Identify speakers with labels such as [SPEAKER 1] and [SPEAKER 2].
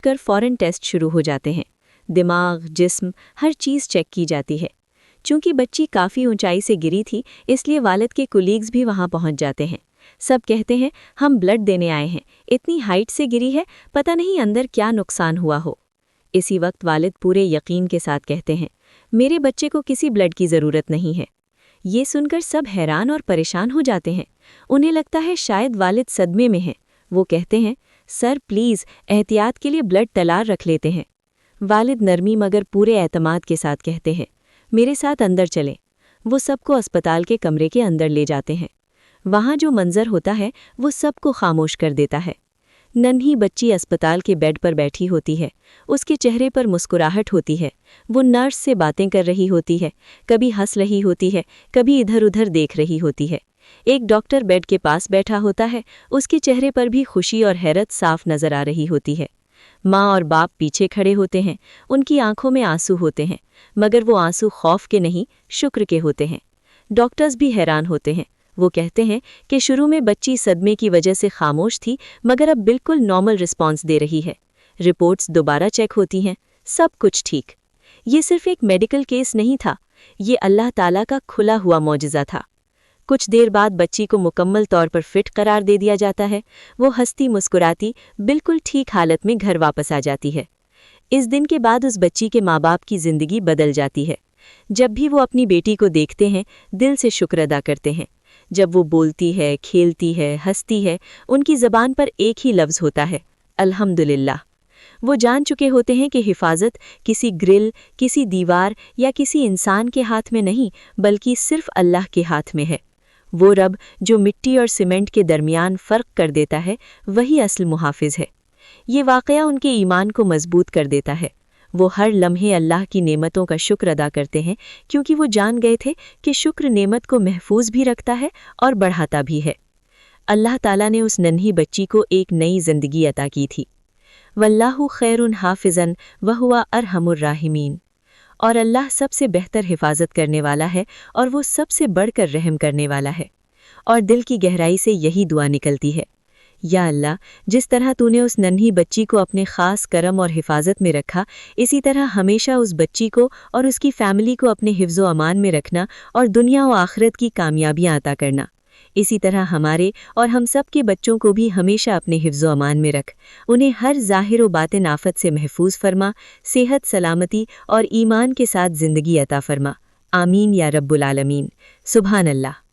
[SPEAKER 1] कर फ़ौरन टेस्ट शुरू हो जाते हैं। दिमाग, जिस्म, हर चीज़ चेक की जाती है। चूंकि बच्ची काफ़ी ऊंचाई से गिरी थी, इसलिए वालिद के कुलीग्स भी वहां पहुंच जाते हैं। सब कहते हैं हम ब्लड देने आए हैं, इतनी हाइट से गिरी है, पता नहीं अंदर क्या नुकसान हुआ हो। इसी वक्त वालिद पूरे यकीन के साथ कहते हैं मेरे बच्चे को किसी ब्लड की ज़रूरत नहीं है। ये सुनकर सब हैरान और परेशान हो जाते हैं। उन्हें लगता है शायद वालिद सदमे में हैं। वो कहते हैं सर प्लीज़ एहतियात के लिए ब्लड तलार रख लेते हैं। वालिद नरमी मगर पूरे एतमाद के साथ कहते हैं मेरे साथ अंदर चलें। वो सबको अस्पताल के कमरे के अंदर ले जाते हैं। वहाँ जो मंजर होता है वो सबको खामोश कर देता है। नन्ही बच्ची अस्पताल के बेड पर बैठी होती है। उसके चेहरे पर मुस्कुराहट होती है। वो नर्स से बातें कर रही होती है, कभी हंस रही होती है, कभी इधर उधर देख रही होती है। एक डॉक्टर बेड के पास बैठा होता है, उसके चेहरे पर भी खुशी और हैरत साफ नजर आ रही होती है। माँ और बाप पीछे खड़े होते हैं, उनकी आंखों में आंसू होते हैं, मगर वो आंसू खौफ के नहीं, शुक्र के होते हैं। डॉक्टर्स भी हैरान होते हैं। वो कहते हैं कि शुरू में बच्ची सदमे की वजह से खामोश थी, मगर अब बिल्कुल नॉर्मल रिस्पॉन्स दे रही है। रिपोर्ट्स दोबारा चेक होती हैं, सब कुछ ठीक। ये सिर्फ एक मेडिकल केस नहीं था, ये अल्लाह ताला का खुला हुआ मौजिज़ा था। कुछ देर बाद बच्ची को मुकम्मल तौर पर फिट करार दे दिया जाता है। वो हंसती मुस्कुराती बिल्कुल ठीक हालत में घर वापस आ जाती है। इस दिन के बाद उस बच्ची के माँ बाप की ज़िंदगी बदल जाती है। जब भी वो अपनी बेटी को देखते हैं, दिल से शुक्र अदा करते हैं। जब वो बोलती है, खेलती है, हंसती है, उनकी ज़बान पर एक ही लफ्ज़ होता है, अल्हम्दुलिल्लाह। वो जान चुके होते हैं कि हिफाजत किसी ग्रिल, किसी दीवार या किसी इंसान के हाथ में नहीं, बल्कि सिर्फ अल्लाह के हाथ में है। वो रब जो मिट्टी और सीमेंट के दरमियान फ़र्क कर देता है, वही असल मुहाफ़िज़ है। ये वाक़या उनके ईमान को मजबूत कर देता है। वो हर लम्हे अल्लाह की नेमतों का शुक्र अदा करते हैं, क्योंकि वो जान गए थे कि शुक्र नेमत को महफूज भी रखता है और बढ़ाता भी है। अल्लाह ताला ने उस नन्ही बच्ची को एक नई ज़िंदगी अता की थी। वल्लाहु खैरुन हाफिज़न व हुवा अरहमुर राहिमीन। और अल्लाह सबसे बेहतर हिफाजत करने वाला है और वो सबसे बढ़कर रहम करने वाला है। और दिल की गहराई से यही दुआ निकलती है, या अल्लाह, जिस तरह तूने उस नन्ही बच्ची को अपने ख़ास करम और हिफाजत में रखा, इसी तरह हमेशा उस बच्ची को और उसकी फ़ैमिली को अपने हिफ्ज़ व अमान में रखना और दुनिया व आखिरत की कामयाबियाँ अता करना। इसी तरह हमारे और हम सब के बच्चों को भी हमेशा अपने हिफ्ज़ व अमान में रख, उन्हें हर ज़ाहिर व बातिन आफत से महफूज फरमा, सेहत, सलामती और ईमान के साथ ज़िंदगी अता फरमा। आमीन या रब्बुल आलमीन। सुभान अल्लाह।